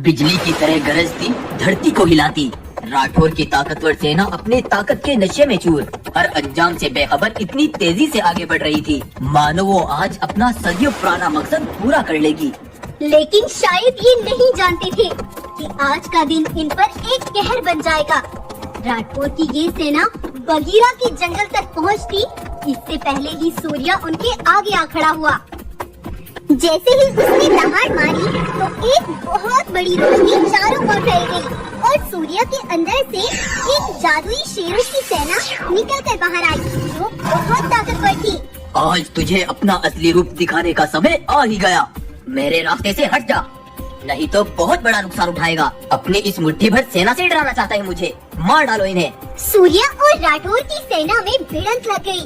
बिजली की तरह गरजती, धरती को हिलाती। राठौर की ताकतवर सेना अपने ताकत के नशे में चूर, हर अंजाम से बेखबर इतनी तेजी से आगे बढ़ रही थी मानो वो आज अपना सदियों पुराना मकसद पूरा कर लेगी। लेकिन शायद ये नहीं जानते थे कि आज का दिन इन पर एक कहर बन जाएगा। राठौर की ये सेना बगीरा के जंगल तक पहुंचती, इससे पहले ही सूर्या उनके आगे आ खड़ा हुआ। जैसे ही उसने दहाड़ मारी तो एक बहुत बड़ी रोशनी चारों ओर फैल गई और सूर्या के अंदर से एक जादुई शेरों की सेना निकल कर बाहर आई, जो बहुत ताकतवर थी। आज तुझे अपना असली रूप दिखाने का समय आ ही गया। मेरे रास्ते से हट जा, नहीं तो बहुत बड़ा नुकसान उठाएगा। अपनी इस मुट्ठी भर सेना से डराना चाहता है मुझे, मार डालो इन्हें। सूर्या और राठौर की सेना में भिड़ंत लग गई,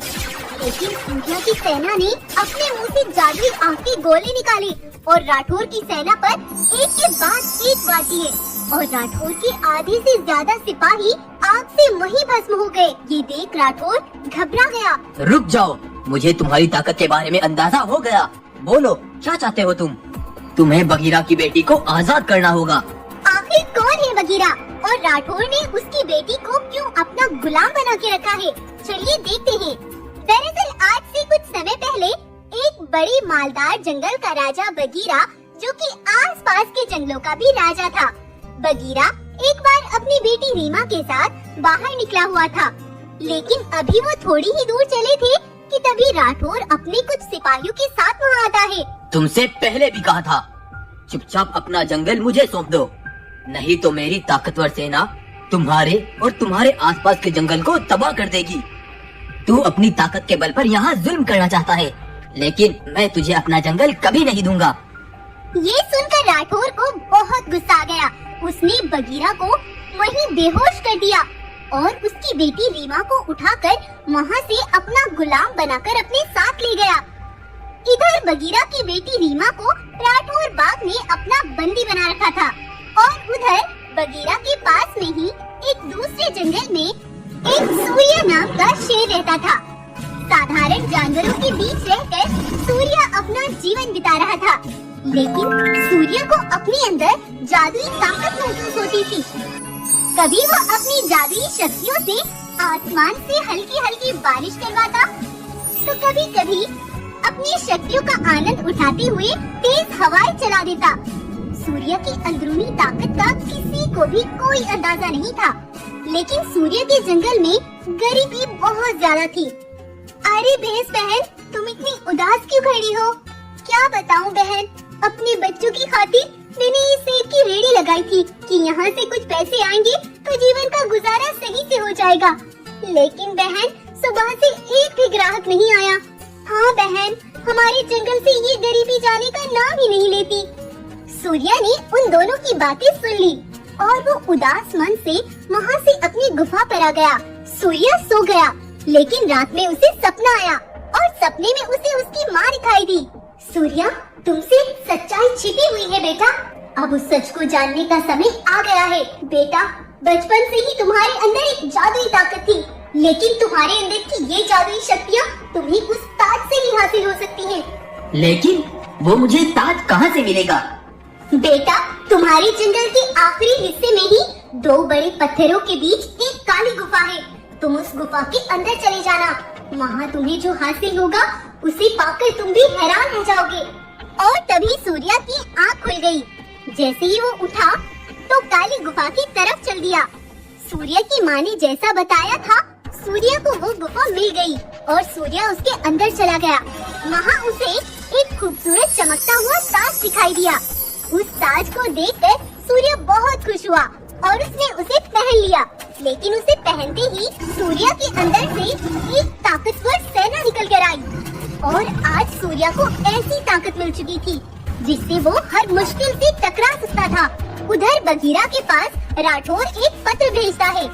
लेकिन सूर्या की सेना ने अपने मुंह से जादुई आग के गोले निकाले और राठौर की सेना पर एक के बाद एक वार दिए और राठौर के आधे से ज्यादा सिपाही आग से वहीं भस्म हो गए। ये देख राठौर घबरा गया। रुक जाओ, मुझे तुम्हारी ताकत के बारे में अंदाजा हो गया। बोलो क्या चाहते हो तुम? तुम्हें बगीरा की बेटी को आजाद करना होगा। आखिर कौन है बगीरा और राठौर ने उसकी बेटी को क्यों अपना गुलाम बना के रखा है? चलिए देखते हैं। दरअसल आज से कुछ समय पहले एक बड़े मालदार जंगल का राजा बगीरा, जो कि आसपास के जंगलों का भी राजा था। बगीरा एक बार अपनी बेटी रीमा के साथ बाहर निकला हुआ था, लेकिन अभी वो थोड़ी ही दूर चले थे कि तभी राठौर अपने कुछ सिपाहियों के साथ वहाँ आता है। तुमसे पहले भी कहा था, चुपचाप अपना जंगल मुझे सौंप दो, नहीं तो मेरी ताकतवर सेना तुम्हारे और तुम्हारे आसपास के जंगल को तबाह कर देगी। तू अपनी ताकत के बल पर यहाँ जुल्म करना चाहता है, लेकिन मैं तुझे अपना जंगल कभी नहीं दूंगा। ये सुनकर राठौर को बहुत गुस्सा आ गया। उसने बगीरा को वहीं बेहोश कर दिया और उसकी बेटी रीमा को उठाकर वहाँ से अपना गुलाम बनाकर अपने साथ ले गया। इधर बगीरा की बेटी रीमा को राठौर बाग ने अपना बंदी बना रखा था और उधर बगीरा के पास में ही एक दूसरे जंगल में एक सूर्या नाम का शेर रहता था। साधारण जानवरों के बीच रहकर सूर्या अपना जीवन बिता रहा था, लेकिन सूर्या को अपने अंदर जादुई ताकत महसूस होती थी। कभी वो अपनी जादुई शक्तियों से आसमान से हल्की हल्की बारिश करवाता, तो कभी कभी अपनी शक्तियों का आनंद उठाते हुए तेज हवाएं चला देता। सूर्या की अंदरूनी ताकत का किसी को भी कोई अंदाजा नहीं था, लेकिन सूर्या के जंगल में गरीबी बहुत ज्यादा थी। अरे भैंस बहन, तुम इतनी उदास क्यों खड़ी हो? क्या बताऊं बहन, अपने बच्चों की खातिर मैंने ये सेब की रेहड़ी लगाई थी कि यहाँ से कुछ पैसे आएंगे तो जीवन का गुजारा सही से हो जाएगा। लेकिन बहन, सुबह से एक भी ग्राहक नहीं आया। हाँ बहन, हमारे जंगल से ये गरीबी जाने का नाम ही नहीं लेती। सूर्या ने उन दोनों की बातें सुन ली और वो उदास मन से वहाँ से अपनी गुफा पर आ गया। सूर्या सो गया, लेकिन रात में उसे सपना आया और सपने में उसे उसकी माँ दिखाई दी। सूर्या, तुमसे सच्चाई छिपी हुई है बेटा, अब उस सच को जानने का समय आ गया है। बेटा, बचपन से ही तुम्हारे अंदर एक जादुई ताकत थी, लेकिन तुम्हारे अंदर की ये जादुई शक्तियाँ तुम्हें उस ताज से ही हासिल हो सकती हैं। लेकिन वो मुझे ताज कहाँ से मिलेगा? बेटा, तुम्हारे जंगल के आखिरी हिस्से में ही दो बड़े पत्थरों के बीच एक काली गुफा है। तुम उस गुफा के अंदर चले जाना, वहाँ तुम्हें जो हासिल होगा उसे पाकर तुम भी हैरान रह जाओगे। और तभी सूर्या की आँख खुल गई। जैसे ही वो उठा तो काली गुफा की तरफ चल दिया। सूर्या की माँ ने जैसा बताया था, सूर्या को वो गुफा मिल गई और सूर्या उसके अंदर चला गया। वहाँ उसे एक खूबसूरत चमकता हुआ ताज दिखाई दिया। उस ताज को देखकर सूर्या बहुत खुश हुआ और उसने उसे पहन लिया, लेकिन उसे पहनते ही सूर्या के अंदर से एक ताकतवर सेना निकल कर आई और आज सूर्या को ऐसी ताकत मिल चुकी थी जिससे वो हर मुश्किल से टकरा सकता था। उधर बगीरा के पास राठौर एक पत्र भेजता है।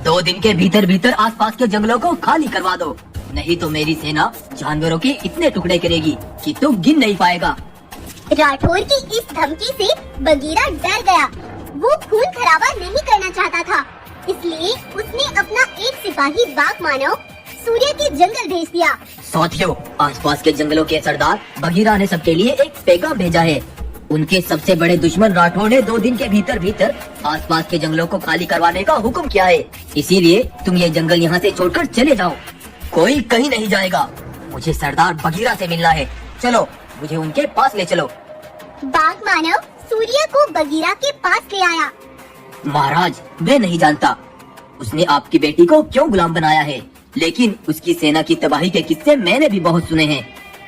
2 दिन के भीतर भीतर आसपास के जंगलों को खाली करवा दो, नहीं तो मेरी सेना जानवरों के इतने टुकड़े करेगी कि तू गिन नहीं पाएगा। राठौर की इस धमकी से बगीरा डर गया। वो खून खराबा नहीं करना चाहता था, इसलिए उसने अपना एक सिपाही बाघ मानव सूर्य के जंगल भेज दिया। साथियों, आसपास के जंगलों के सरदार बगीरा ने सबके लिए एक पैगाम भेजा है। उनके सबसे बड़े दुश्मन राठौड़ ने 2 दिन के भीतर भीतर आसपास के जंगलों को खाली करवाने का हुक्म किया है। इसीलिए तुम ये जंगल यहाँ से छोड़कर चले जाओ। कोई कहीं नहीं जाएगा। मुझे सरदार बगीरा से मिलना है। चलो, मुझे उनके पास ले चलो। बाघ मानव सूर्य को बगीरा के पास ले आया। महाराज, मैं नहीं जानता उसने आपकी बेटी को क्यों गुलाम बनाया है, लेकिन उसकी सेना की तबाही के किस्से मैंने भी बहुत सुने हैं।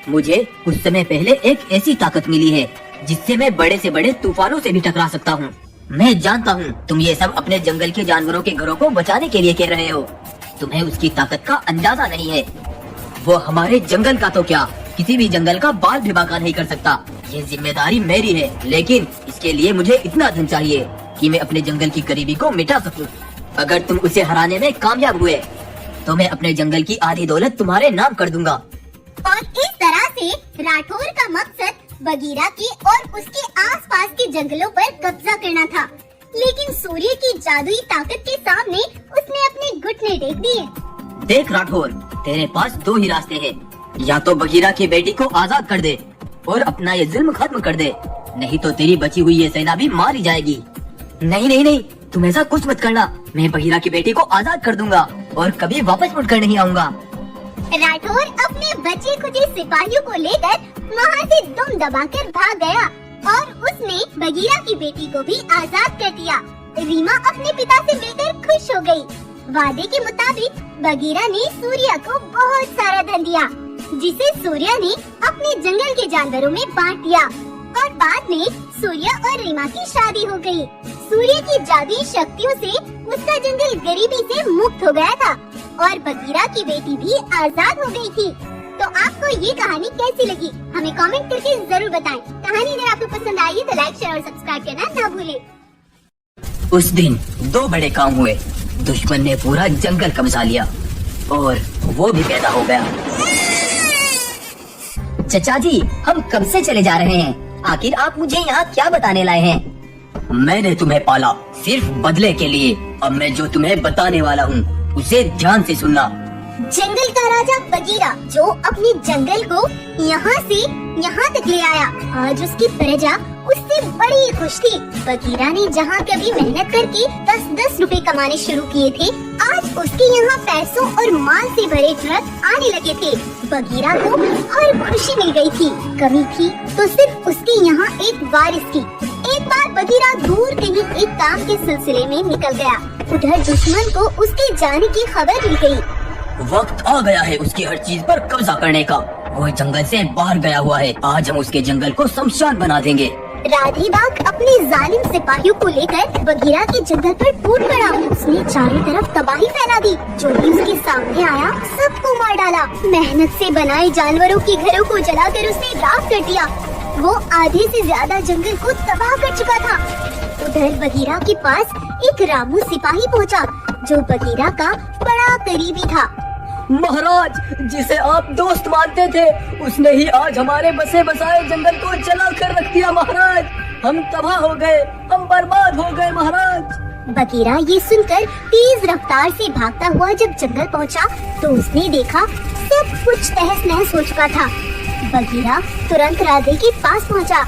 मुझे कुछ समय पहले एक ऐसी ताकत मिली है जिससे मैं बड़े से बड़े तूफानों से भी टकरा सकता हूँ। मैं जानता हूँ तुम ये सब अपने जंगल के जानवरों के घरों को बचाने के लिए कह रहे हो। तुम्हें उसकी ताकत का अंदाजा नहीं है। वो हमारे जंगल का तो क्या, किसी भी जंगल का बाल भी बांका नहीं कर सकता। ये जिम्मेदारी मेरी है, लेकिन इसके लिए मुझे इतना धन चाहिए कि मैं अपने जंगल की गरीबी को मिटा सकूं। अगर तुम उसे हराने में कामयाब हुए तो मैं अपने जंगल की आधी दौलत तुम्हारे नाम कर दूंगा। और इस तरह से राठौर का मकसद बगीरा के और उसके आसपास के जंगलों पर कब्जा करना था, लेकिन सूर्य की जादुई ताकत के सामने उसने अपने घुटने टेक दिए। देख राठौर, तेरे पास 2 ही रास्ते हैं। या तो बगीरा की बेटी को आजाद कर दे और अपना ये जुल्म खत्म कर दे, नहीं तो तेरी बची हुई ये सेना भी मारी जाएगी। नहीं नहीं नहीं, तुम ऐसा कुछ मत करना। मैं बगीरा की बेटी को आजाद कर दूंगा और कभी वापस मुड़कर नहीं आऊंगा। राठौर अपने बचे खुचे सिपाहियों को लेकर वहाँ से दुम दबाकर भाग गया और उसने बगीरा की बेटी को भी आजाद कर दिया। रीमा अपने पिता से मिलकर खुश हो गई। वादे के मुताबिक बगीरा ने सूर्य को बहुत सारा धन दिया, जिसे सूर्य ने अपने जंगल के जानवरों में बांट दिया और बाद में सूर्य और रीमा की शादी हो गई। सूर्य की जादुई शक्तियों से उसका जंगल गरीबी से मुक्त हो गया था और बगीरा की बेटी भी आजाद हो गई थी। तो आपको ये कहानी कैसी लगी, हमें कमेंट करके जरूर बताएं। कहानी अगर आपको पसंद आई तो लाइक, शेयर और सब्सक्राइब करना ना भूलें। उस दिन 2 बड़े काम हुए। दुश्मन ने पूरा जंगल कब्जा लिया और वो भी पैदा हो गया। चचा जी, हम कब से चले जा रहे हैं? आखिर आप मुझे यहाँ क्या बताने लाए हैं? मैंने तुम्हें पाला सिर्फ बदले के लिए। अब मैं जो तुम्हें बताने वाला हूँ उसे ध्यान से सुनना। जंगल का राजा बगीरा, जो अपने जंगल को यहाँ से यहाँ तक ले आया, आज उसकी प्रजा उससे बड़ी खुश थी। बगीरा ने जहाँ कभी मेहनत करके 10-10 रुपए कमाने शुरू किए थे, आज उसके यहाँ पैसों और माल से भरे ट्रक आने लगे थे। बगीरा को हर खुशी मिल गई थी। कमी थी तो सिर्फ उसके यहाँ एक वारिस की। एक बार बगीरा दूर कहीं एक काम के सिलसिले में निकल गया। उधर दुश्मन को उसके जाने की खबर मिल गई। वक्त आ गया है उसकी हर चीज पर कब्जा करने का। वो जंगल से बाहर गया हुआ है। आज हम उसके जंगल को शमशान बना देंगे। राधे बाघ अपने जालिम सिपाहियों को लेकर बगीरा के जंगल पर टूट पड़ा। उसने चारों तरफ तबाही फैला दी। जो भी उसके सामने आया सबको मार डाला। मेहनत से बनाए जानवरों के घरों को जलाकर उसने राख कर दिया। वो आधे से ज्यादा जंगल को तबाह कर चुका था। उधर बगीरा के पास एक रामू सिपाही पहुंचा, जो बगीरा का बड़ा करीबी था। महाराज, जिसे आप दोस्त मानते थे, उसने ही आज हमारे बसे बसाए जंगल को जला कर रख दिया। महाराज, हम तबाह हो गए, हम बर्बाद हो गए। महाराज। बगीरा ये सुनकर तेज रफ्तार से भागता हुआ जब जंगल पहुंचा, तो उसने देखा सब कुछ तहस नहस हो चुका था। बगीरा तुरंत राधे के पास पहुंचा।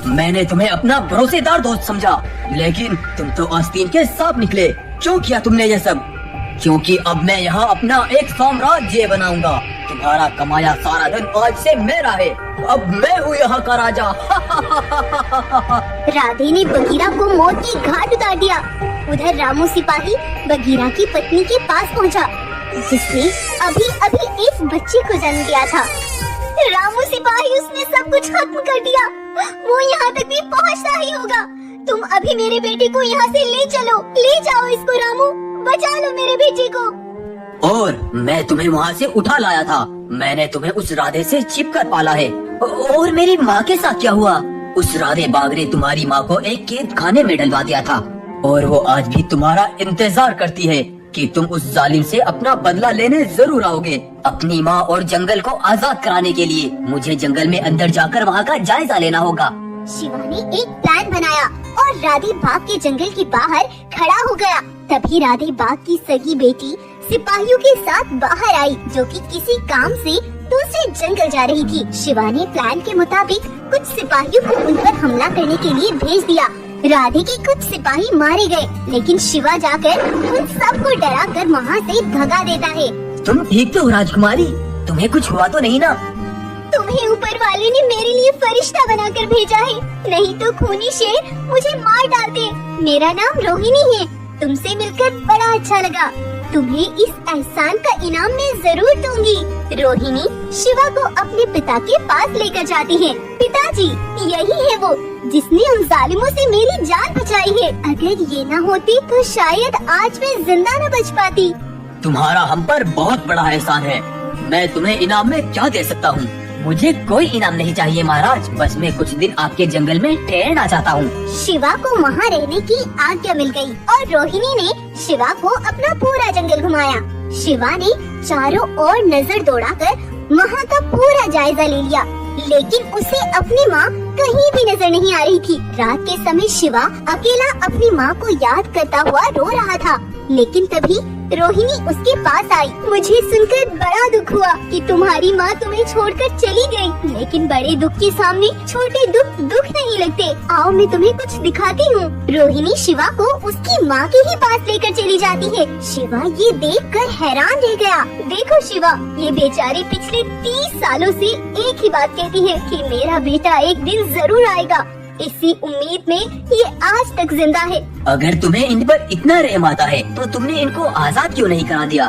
मैंने तुम्हें अपना भरोसेदार दोस्त समझा, लेकिन तुम तो आस्तीन के सांप निकले। क्यों किया तुमने ये सब? क्योंकि अब मैं यहाँ अपना एक साम्राज्य बनाऊंगा। तुम्हारा कमाया सारा धन आज से मेरा है। अब मैं हूँ यहाँ का राजा। राधे ने बगीरा को मौत की घाट उतार दिया। उधर रामू सिपाही बगीरा की पत्नी के पास पहुँचा, जिसने अभी अभी एक बच्चे को जन्म दिया था। रामू सिपाही, उसने सब कुछ खत्म कर दिया। वो यहाँ तक भी पहुँचता ही होगा। तुम अभी मेरे बेटे को यहाँ से ले चलो। ले जाओ इसको रामू, बचा लो मेरे बेटे को। और मैं तुम्हें वहाँ से उठा लाया था। मैंने तुम्हें उस राधे से छिपकर पाला है। और मेरी माँ के साथ क्या हुआ? उस राधे बाघ ने तुम्हारी माँ को एक कैद खाने में डलवा दिया था, और वो आज भी तुम्हारा इंतजार करती है कि तुम उस जालिम से अपना बदला लेने जरूर आओगे। अपनी माँ और जंगल को आजाद कराने के लिए मुझे जंगल में अंदर जाकर वहाँ का जायजा लेना होगा। शिवा ने एक प्लान बनाया और राधे बाघ के जंगल के बाहर खड़ा हो गया। तभी राधे बाघ की सगी बेटी सिपाहियों के साथ बाहर आई, जो कि किसी काम से दूसरे जंगल जा रही थी। शिवा ने प्लान के मुताबिक कुछ सिपाहियों को उन पर हमला करने के लिए भेज दिया। राधे के कुछ सिपाही मारे गए, लेकिन शिवा जाकर उन सबको डरा कर वहाँ से भगा देता है। तुम ठीक तो हो राजकुमारी, तुम्हें कुछ हुआ तो नहीं ना? तुम्हें ऊपर वाले ने मेरे लिए फरिश्ता बनाकर भेजा है, नहीं तो खूनी शेर मुझे मार डालते। मेरा नाम रोहिणी है। तुमसे मिलकर बड़ा अच्छा लगा। तुम्हें इस एहसान का इनाम मैं जरूर दूंगी। रोहिणी शिवा को अपने पिता के पास लेकर जाती है। पिताजी, यही है वो जिसने उन जालिमों से मेरी जान बचाई है। अगर ये न होती तो शायद आज मैं जिंदा न बच पाती। तुम्हारा हम पर बहुत बड़ा एहसान है। मैं तुम्हें इनाम में क्या दे सकता हूँ? मुझे कोई इनाम नहीं चाहिए महाराज, बस मैं कुछ दिन आपके जंगल में ठहरना चाहता हूँ। शिवा को वहाँ रहने की आज्ञा मिल गई और रोहिणी ने शिवा को अपना पूरा जंगल घुमाया। शिवा ने चारों ओर नजर दौड़ाकर वहाँ का पूरा जायजा ले लिया, लेकिन उसे अपनी माँ कहीं भी नजर नहीं आ रही थी। रात के समय शिवा अकेला अपनी माँ को याद करता हुआ रो रहा था, लेकिन तभी रोहिणी उसके पास आई। मुझे सुनकर बड़ा दुख हुआ कि तुम्हारी माँ तुम्हें छोड़कर चली गई, लेकिन बड़े दुख के सामने छोटे दुख दुख नहीं लगते। आओ मैं तुम्हें कुछ दिखाती हूँ। रोहिणी शिवा को उसकी माँ के ही पास लेकर चली जाती है। शिवा ये देखकर हैरान रह गया। देखो शिवा, ये बेचारी पिछले 30 सालों से एक ही बात कहती है कि मेरा बेटा एक दिन जरूर आएगा। इसी उम्मीद में ये आज तक जिंदा है। अगर तुम्हें इन पर इतना रहम आता है तो तुमने इनको आजाद क्यों नहीं करा दिया?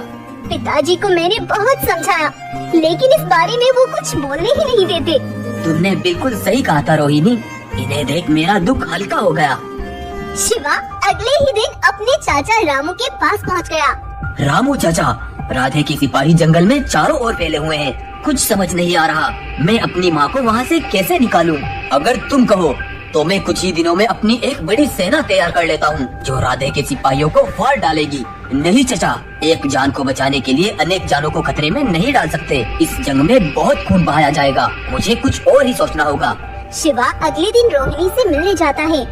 पिताजी को मैंने बहुत समझाया, लेकिन इस बारे में वो कुछ बोलने ही नहीं देते। तुमने बिल्कुल सही कहा था रोहिणी, इन्हें देख मेरा दुख हल्का हो गया। शिवा अगले ही दिन अपने चाचा रामू के पास पहुंच गया। रामू चाचा, राधे के सिपाही जंगल में चारों ओर फैले हुए हैं। कुछ समझ नहीं आ रहा, मैं अपनी माँ को वहाँ से कैसे निकालूं? अगर तुम कहो तो मैं कुछ ही दिनों में अपनी एक बड़ी सेना तैयार कर लेता हूँ जो राधे के सिपाहियों को फाड़ डालेगी। नहीं चचा, एक जान को बचाने के लिए अनेक जानों को खतरे में नहीं डाल सकते। इस जंग में बहुत खून बहाया जाएगा, मुझे कुछ और ही सोचना होगा। शिवा अगले दिन रोहिणी से मिलने जाता है।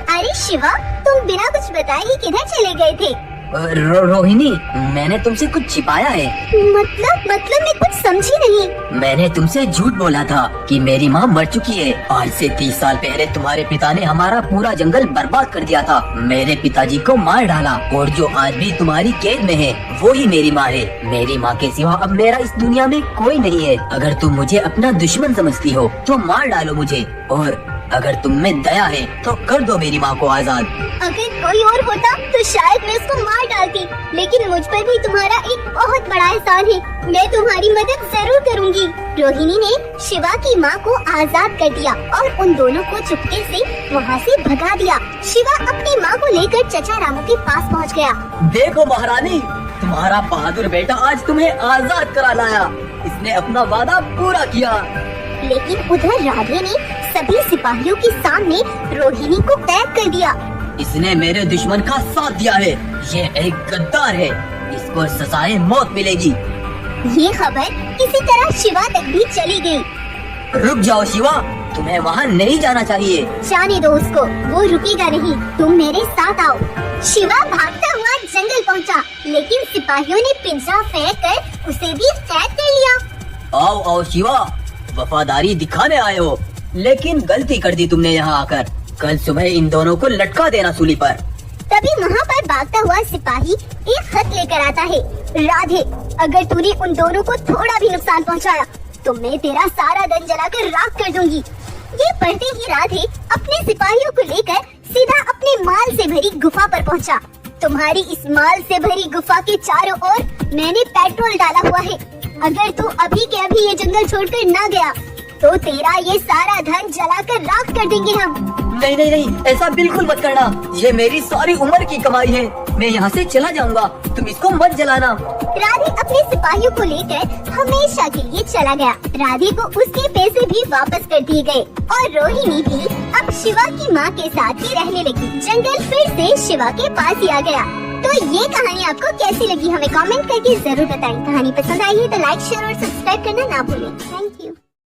अरे शिवा, तुम बिना कुछ बताए ही किधर चले गए थे? रोहिणी, मैंने तुमसे कुछ छिपाया है। मतलब मैं कुछ समझी नहीं। मैंने तुमसे झूठ बोला था कि मेरी माँ मर चुकी है। आज से 30 साल पहले तुम्हारे पिता ने हमारा पूरा जंगल बर्बाद कर दिया था। मेरे पिताजी को मार डाला और जो आज भी तुम्हारी कैद में है वो ही मेरी माँ है। मेरी माँ के सिवा अब मेरा इस दुनिया में कोई नहीं है। अगर तुम मुझे अपना दुश्मन समझती हो तो मार डालो मुझे, और अगर तुम में दया है तो कर दो मेरी माँ को आजाद। अगर कोई और होता तो शायद मैं उसको मार डालती, लेकिन मुझ पर भी तुम्हारा एक बहुत बड़ा एहसान है। मैं तुम्हारी मदद जरूर करूँगी। रोहिणी ने शिवा की माँ को आजाद कर दिया और उन दोनों को चुपके से वहाँ से भगा दिया। शिवा अपनी माँ को लेकर चचा रामू के पास पहुँच गया। देखो महारानी, तुम्हारा बहादुर बेटा आज तुम्हें आजाद करा लाया। इसने अपना वादा पूरा किया। लेकिन उधर राधे ने सभी सिपाहियों के सामने रोहिणी को कैद कर दिया। इसने मेरे दुश्मन का साथ दिया है, ये एक गद्दार है, इसको सजाए मौत मिलेगी। ये खबर किसी तरह शिवा तक भी चली गई। रुक जाओ शिवा, तुम्हें वहाँ नहीं जाना चाहिए। जाने दो उसको, वो रुकेगा नहीं। तुम मेरे साथ आओ। शिवा भागता हुआ जंगल पहुँचा, लेकिन सिपाहियों ने पिंजरा फेंक कर उसे भी कैद कर लिया। आओ आओ शिवा, वफादारी दिखाने आए हो, लेकिन गलती कर दी तुमने यहाँ आकर। कल सुबह इन दोनों को लटका देना सूली पर। तभी वहाँ पर भागता हुआ सिपाही एक खत लेकर आता है। राधे, अगर तूने उन दोनों को थोड़ा भी नुकसान पहुँचाया तो मैं तेरा सारा धन जलाकर राख कर दूंगी। ये पढ़ते ही राधे अपने सिपाहियों को लेकर सीधा अपने माल से भरी गुफा पर पहुँचा। तुम्हारी इस माल से भरी गुफा के चारों ओर मैंने पेट्रोल डाला हुआ है। अगर तू अभी के अभी ये जंगल छोड़कर ना गया तो तेरा ये सारा धन जलाकर राख कर देंगे हम। नहीं नहीं नहीं, ऐसा बिल्कुल मत करना। ये मेरी सारी उम्र की कमाई है, मैं यहाँ से चला जाऊँगा, तुम इसको मत जलाना। राधे अपने सिपाहियों को लेकर हमेशा के लिए चला गया। राधे को उसके पैसे भी वापस कर दिए गए और रोहिणी भी अब शिवा की माँ के साथ ही रहने लगी। जंगल फिर से शिवा के पास ही आ गया। तो ये कहानी आपको कैसी लगी हमें कमेंट करके जरूर बताएं। कहानी पसंद आई है तो लाइक, शेयर और सब्सक्राइब करना ना भूलें। Thank you.